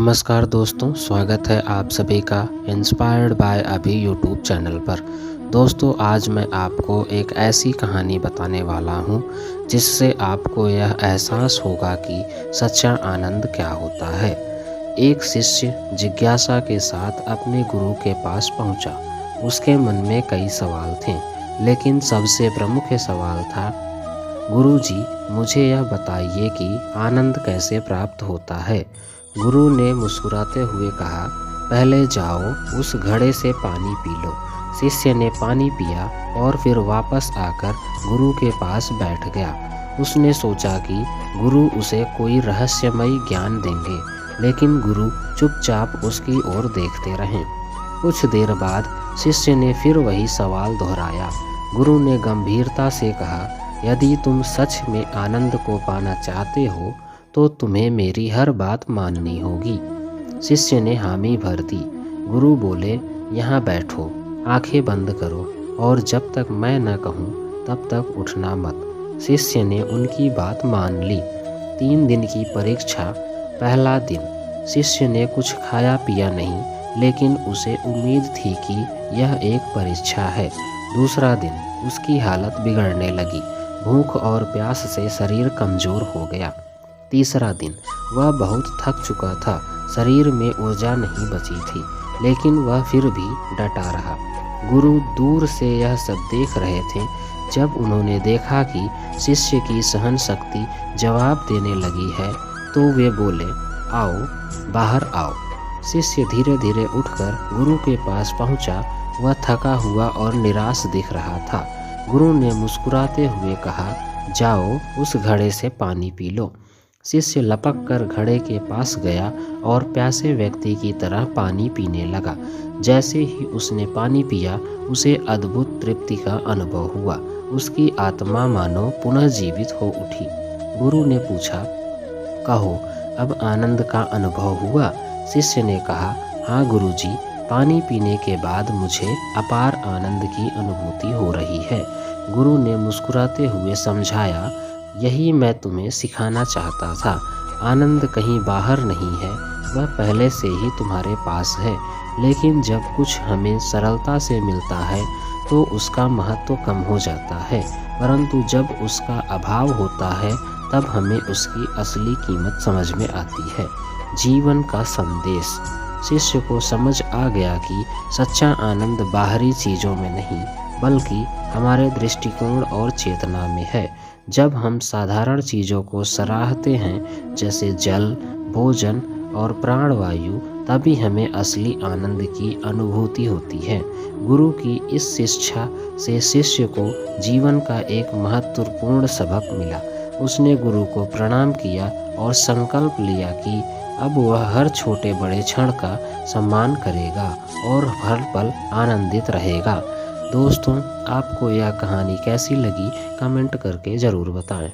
नमस्कार दोस्तों, स्वागत है आप सभी का इंस्पायर्ड बाय अभी यूट्यूब चैनल पर। दोस्तों, आज मैं आपको एक ऐसी कहानी बताने वाला हूँ जिससे आपको यह एहसास होगा कि सच्चा आनंद क्या होता है। एक शिष्य जिज्ञासा के साथ अपने गुरु के पास पहुँचा। उसके मन में कई सवाल थे, लेकिन सबसे प्रमुख सवाल था, गुरुजी, मुझे यह बताइए कि आनंद कैसे प्राप्त होता है। गुरु ने मुस्कुराते हुए कहा, पहले जाओ उस घड़े से पानी पी लो। शिष्य ने पानी पिया और फिर वापस आकर गुरु के पास बैठ गया। उसने सोचा कि गुरु उसे कोई रहस्यमयी ज्ञान देंगे, लेकिन गुरु चुपचाप उसकी ओर देखते रहे। कुछ देर बाद शिष्य ने फिर वही सवाल दोहराया। गुरु ने गंभीरता से कहा, यदि तुम सच में आनंद को पाना चाहते हो तो तुम्हें मेरी हर बात माननी होगी। शिष्य ने हामी भर दी। गुरु बोले, यहाँ बैठो, आंखें बंद करो और जब तक मैं न कहूँ तब तक उठना मत। शिष्य ने उनकी बात मान ली। 3 दिन की परीक्षा। पहला दिन। शिष्य ने कुछ खाया पिया नहीं, लेकिन उसे उम्मीद थी कि यह एक परीक्षा है। दूसरा दिन। उसकी हालत बिगड़ने लगी। भूख और प्यास से शरीर कमजोर हो गया। तीसरा दिन। वह बहुत थक चुका था, शरीर में ऊर्जा नहीं बची थी, लेकिन वह फिर भी डटा रहा। गुरु दूर से यह सब देख रहे थे। जब उन्होंने देखा कि शिष्य की सहन शक्ति जवाब देने लगी है, तो वे बोले, आओ, बाहर आओ। शिष्य धीरे धीरे उठकर गुरु के पास पहुंचा। वह थका हुआ और निराश दिख रहा था। गुरु ने मुस्कुराते हुए कहा, जाओ उस घड़े से पानी पी लो। शिष्य लपक कर घड़े के पास गया और प्यासे व्यक्ति की तरह पानी पीने लगा। जैसे ही उसने पानी पिया, उसे अद्भुत तृप्ति का अनुभव हुआ। उसकी आत्मा मानो पुनः जीवित हो उठी। गुरु ने पूछा, कहो, अब आनंद का अनुभव हुआ? शिष्य ने कहा, हाँ गुरुजी, पानी पीने के बाद मुझे अपार आनंद की अनुभूति हो रही है। गुरु ने मुस्कुराते हुए समझाया, यही मैं तुम्हें सिखाना चाहता था। आनंद कहीं बाहर नहीं है, वह पहले से ही तुम्हारे पास है। लेकिन जब कुछ हमें सरलता से मिलता है तो उसका महत्व कम हो जाता है, परंतु जब उसका अभाव होता है तब हमें उसकी असली कीमत समझ में आती है। जीवन का संदेश। शिष्य को समझ आ गया कि सच्चा आनंद बाहरी चीज़ों में नहीं, बल्कि हमारे दृष्टिकोण और चेतना में है। जब हम साधारण चीज़ों को सराहते हैं, जैसे जल, भोजन और प्राणवायु, तभी हमें असली आनंद की अनुभूति होती है। गुरु की इस शिक्षा से शिष्य को जीवन का एक महत्वपूर्ण सबक मिला। उसने गुरु को प्रणाम किया और संकल्प लिया कि अब वह हर छोटे बड़े क्षण का सम्मान करेगा और हर पल आनंदित रहेगा। दोस्तों, आपको यह कहानी कैसी लगी, कमेंट करके ज़रूर बताएं।